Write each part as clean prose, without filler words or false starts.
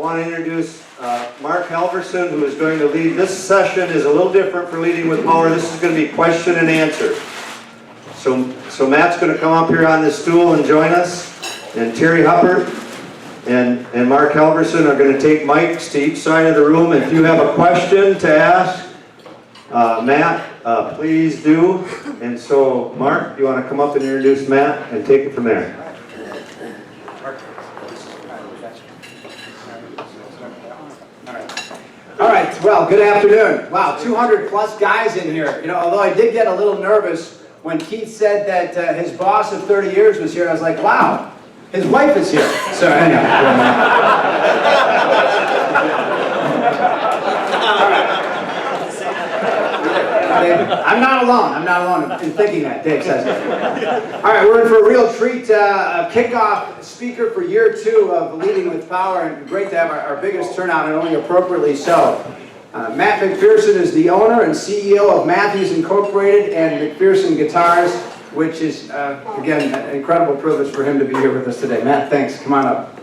want to introduce MacPhearson, who is going to lead. This session is a little different for Leading with Power. This is going to be question and answer. So Matt's going to come up here on this stool and join us. And Terry Huppert and MacPhearson are going to take mics to each side of the room. If you have a question to ask Matt, please do. And so, Mark, you want to come up and introduce Matt and take it from there? All right, well, good afternoon. Wow, 200 plus guys in here. You know, although I did get a little nervous when Keith said that his boss of 30 years was here, I was like, wow, his wife is here. So anyway. I'm not alone. I'm not alone in thinking that, Dave says. All right, we're in for a real treat. A kickoff speaker for year 2 of Leading with Power, and great to have our biggest turnout, and only appropriately so. Matt MacPhearson is the owner and CEO of Matthews Incorporated and MacPhearson Guitars, which is, again, an incredible privilege for him to be here with us today. Matt, thanks. Come on up.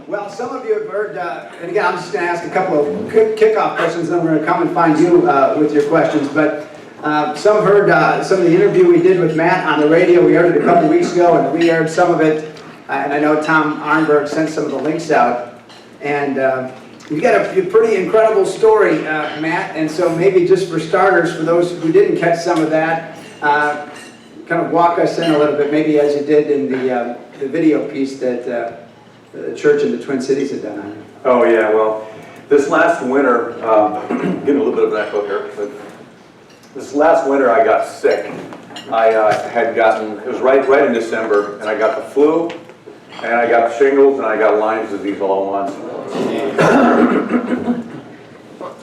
Well, some of you have heard, and again, I'm just going to ask a couple of kickoff questions, and then we're going to come and find you with your questions. But some have heard some of the interview we did with Matt on the radio. We heard it a couple weeks ago, and we aired some of it. And I know Tom Arnberg sent some of the links out. And you got a pretty incredible story, Matt. And so maybe just for starters, for those who didn't catch some of that, kind of walk us in a little bit, maybe as you did in the video piece that the church in the Twin Cities had done on it. Oh yeah, well, this last winter, getting a little bit of an echo here, but this last winter I got sick. I had gotten, it was right in December, and I got the flu, and I got shingles, and I got Lyme's disease all at once.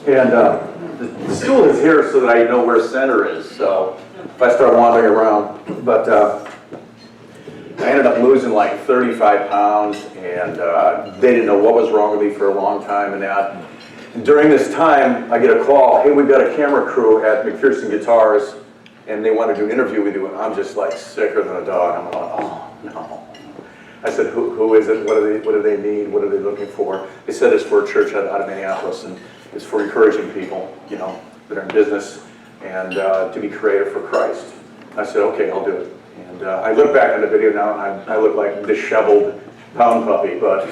And the stool is here so that I know where center is, so if I start wandering around. But I ended up losing like 35 pounds, and they didn't know what was wrong with me for a long time. And during this time, I get a call, hey, we've got a camera crew at MacPhearson Guitars, and they want to do an interview with you. And I'm just like sicker than a dog. I'm like, oh, no. I said, who is it? What do they need? What are they looking for? They said it's for a church out of Minneapolis, and it's for encouraging people, you know, that are in business, and to be creative for Christ. I said, okay, I'll do it. And I look back on the video now, and I look like a disheveled pound puppy, but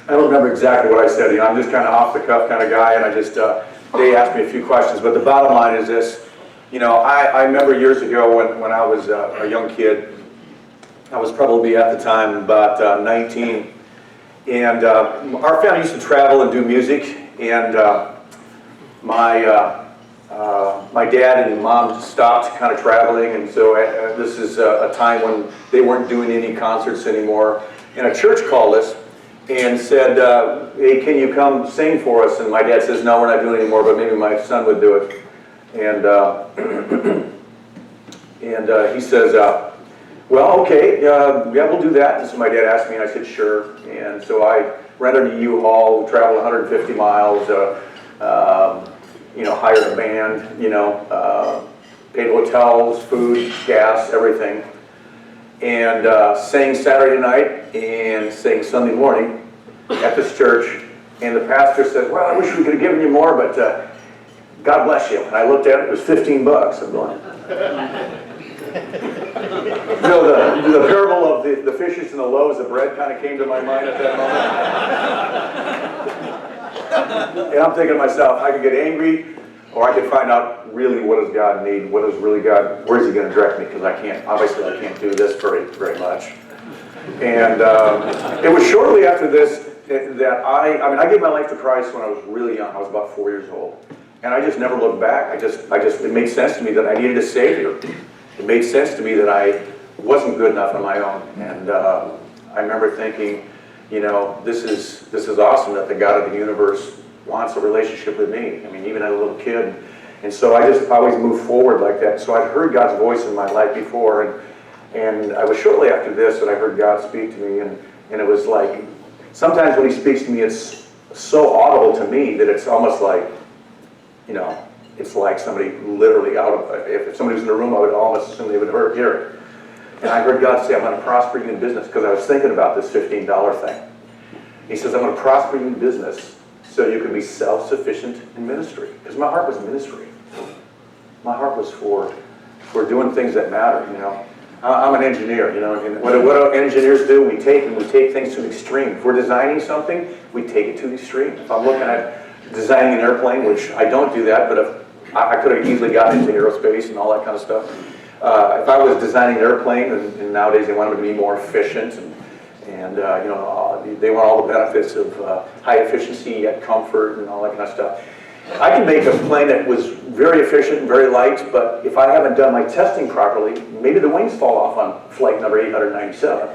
I don't remember exactly what I said. You know, I'm just kind of off the cuff kind of guy, and I just they asked me a few questions. But the bottom line is this: you know, I remember years ago when I was a young kid. I was probably at the time about 19, and our family used to travel and do music, and my dad and mom stopped kind of traveling, and so this is a time when they weren't doing any concerts anymore. And a church called us and said, hey, can you come sing for us? And my dad says, no, we're not doing it anymore, but maybe my son would do it. And he says, well, okay, yeah, we'll do that. And so my dad asked me, and I said, sure. And so I rented a U-Haul, traveled 150 miles, you know, hired a band, you know, paid hotels, food, gas, everything, and sang Saturday night and sang Sunday morning at this church. And the pastor said, well, I wish we could have given you more, but God bless you. And I looked at it, it was $15. I'm going, you know, the parable of the fishes and the loaves of bread kind of came to my mind at that moment. And I'm thinking to myself, I could get angry, or I could find out really what does God need, what does really God, where's he going to direct me, because obviously I can't do this very much. And it was shortly after this that I gave my life to Christ when I was really young. I was about 4 years old. And I just never looked back. It made sense to me that I needed a Savior. It made sense to me that I wasn't good enough on my own. And I remember thinking, you know, this is awesome that the God of the universe wants a relationship with me. I mean, even as a little kid. And so I just always moved forward like that. So I'd heard God's voice in my life before, and I was shortly after this that I heard God speak to me, and it was like, sometimes when he speaks to me, it's so audible to me that it's almost like, you know, it's like somebody literally out of, if somebody was in the room, I would almost assume they would hear it. And I heard God say, I'm going to prosper you in business, because I was thinking about this $15 thing. He says, I'm going to prosper you in business so you can be self-sufficient in ministry. Because my heart was ministry. My heart was for doing things that matter, you know. I'm an engineer, you know, and what do engineers do? We take things to the extreme. If we're designing something, we take it to the extreme. If I'm looking at designing an airplane, which I don't do that, but if I could have easily gotten into aerospace and all that kind of stuff. If I was designing an airplane, and nowadays they want them to be more efficient, and you know, they want all the benefits of high efficiency yet comfort and all that kind of stuff. I can make a plane that was very efficient and very light, but if I haven't done my testing properly, maybe the wings fall off on flight number 897.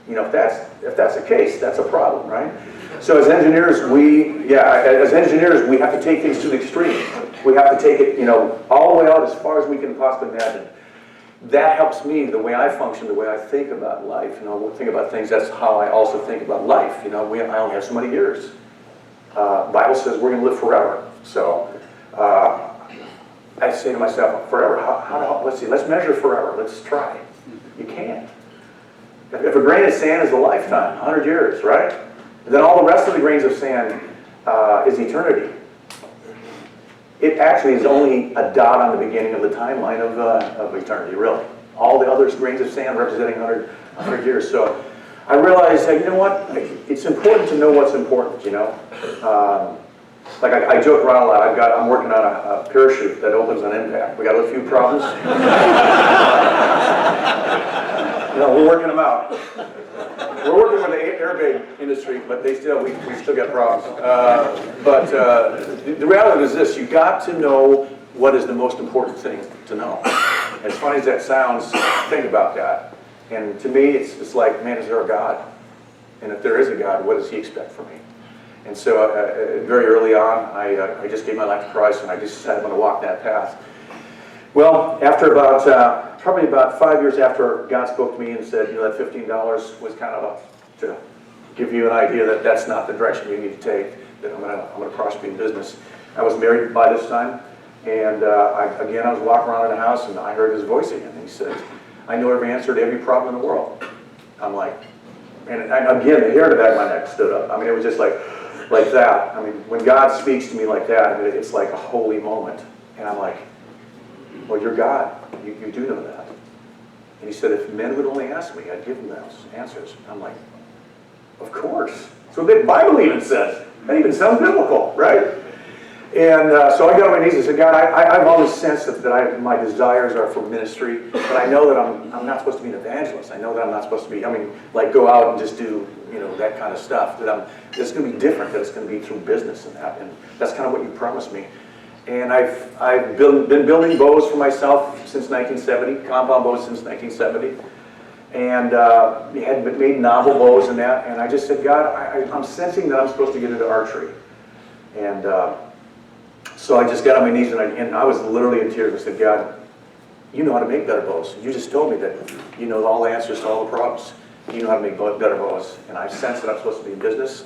You know, if that's the case, that's a problem, right? So as engineers, we have to take things to the extreme. We have to take it, you know, all the way out as far as we can possibly imagine. That helps me, the way I function, the way I think about life, you know, think about things. That's how I also think about life. You know, I only have so many years. Bible says we're going to live forever. So I say to myself, forever, let's see, let's measure forever. Let's try. You can't. If a grain of sand is a lifetime, 100 years, right? Then all the rest of the grains of sand is eternity. It actually is only a dot on the beginning of the timeline of eternity, really. All the other grains of sand representing 100 years. So I realized that, you know what, it's important to know what's important, you know. Like I joke around a lot. I'm working on a parachute that opens on impact. We got a few problems. You know, we're working them out. We're working with the airbag industry, but we still got problems. But the reality is this: you got to know what is the most important thing to know. As funny as that sounds, think about that. And to me, it's like, man, is there a God? And if there is a God, what does He expect from me? And so very early on, I just gave my life to Christ, and I just decided I'm going to walk that path. Well, after probably about 5 years after God spoke to me and said, you know, that $15 was kind of to give you an idea that that's not the direction you need to take, that I'm going to prosper in business. I was married by this time, and I was walking around in the house, and I heard His voice again. And He said, I know every answer to every problem in the world. I'm like, and again, the hair to the back of my neck stood up. I mean, it was just like that. I mean, when God speaks to me like that, I mean, it's like a holy moment. And I'm like, well, you're God. You do know that. And He said, if men would only ask me, I'd give them those answers. I'm like, of course. So the Bible even says. That even sounds biblical, right? And so I got on my knees and said, God, I've always sensed that my desires are for ministry, but I know that I'm not supposed to be an evangelist. I know that I'm not supposed to be, like go out and just do, you know, that kind of stuff. That it's going to be different, that it's going to be through business and that. And that's kind of what You promised me. And I've been building bows for myself since 1970, compound bows since 1970. And had made novel bows and that. And I just said, God, I'm sensing that I'm supposed to get into archery. And so I just got on my knees and I was literally in tears. I said, God, You know how to make better bows. You just told me that You know all the answers to all the problems. You know how to make better bows. And I sense that I'm supposed to be in business.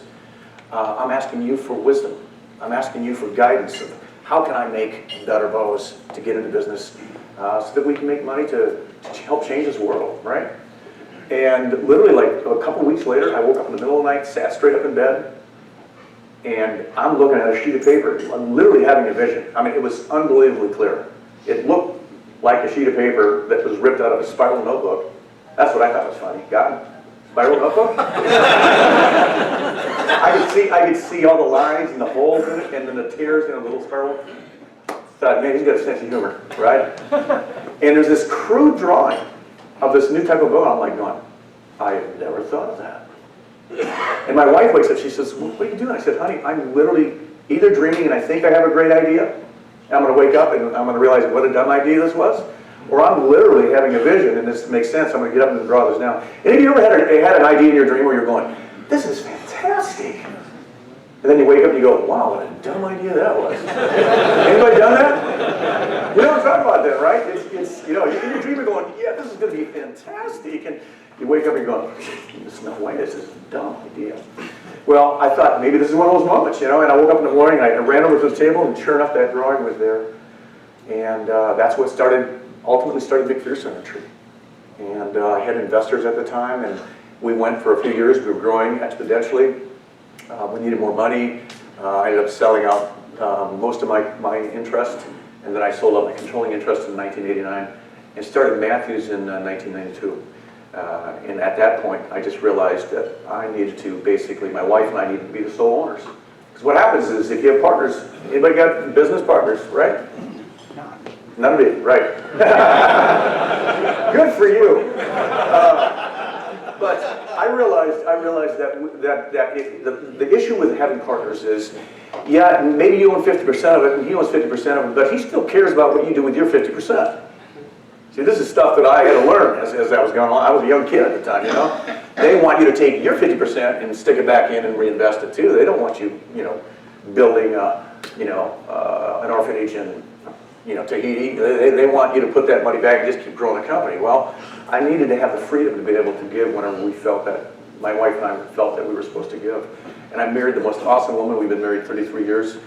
I'm asking You for wisdom. I'm asking You for guidance of how can I make better bows to get into business so that we can make money to help change this world, right? And literally like a couple weeks later, I woke up in the middle of the night, sat straight up in bed, and I'm looking at a sheet of paper. I'm literally having a vision. I mean, it was unbelievably clear. It looked like a sheet of paper that was ripped out of a spiral notebook. That's what I thought was funny. God, spiral notebook? I could see all the lines and the holes in it, and then the tears in a little spiral. Thought, man, he's got a sense of humor, right? And there's this crude drawing of this new type of bow. I'm like going, I have never thought of that. And my wife wakes up, she says, what are you doing? I said, honey, I'm literally either dreaming and I think I have a great idea, and I'm going to wake up and I'm going to realize what a dumb idea this was, or I'm literally having a vision and this makes sense. I'm going to get up and draw this down. Any of you ever had an idea in your dream where you're going, this is fantastic? And then you wake up and you go, wow, what a dumb idea that was. Anybody done that? You know what I'm talking about then, right? It's you know, in your dream you're going, yeah, this is going to be fantastic. And you wake up and you go, there's no way, this is a dumb idea. Well, I thought maybe this is one of those moments, you know, and I woke up in the morning and I ran over to the table and sure enough that drawing was there. And that's what ultimately started MacPhearson Tree. And I had investors at the time and we went for a few years, we were growing exponentially. We needed more money. I ended up selling out most of my interest, and then I sold out my controlling interest in 1989 and started Matthews in 1992. And at that point, I just realized that I needed to, basically, my wife and I needed to be the sole owners. Because what happens is, if you have partners, anybody got business partners, right? None of you, right. Good for you. But I realized that the issue with having partners is, yeah, maybe you own 50% of it and he owns 50% of it, but he still cares about what you do with your 50%. See, this is stuff that I had to learn as I was going along. I was a young kid at the time, you know. They want you to take your 50% and stick it back in and reinvest it too. They don't want you, you know, building, an orphanage in, you know, Tahiti. They want you to put that money back and just keep growing the company. Well, I needed to have the freedom to be able to give whenever we felt that, my wife and I felt that we were supposed to give. And I married the most awesome woman. We've been married 33 years.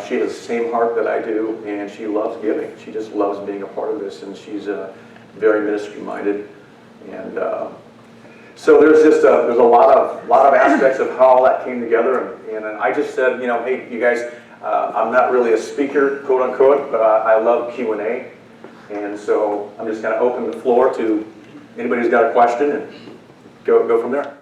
She has the same heart that I do, and she loves giving. She just loves being a part of this, and she's very ministry-minded. And so there's a lot of aspects of how all that came together. And I just said, you know, hey, you guys, I'm not really a speaker, quote unquote, but I love Q&A. And so I'm just going to open the floor to anybody who's got a question and go from there.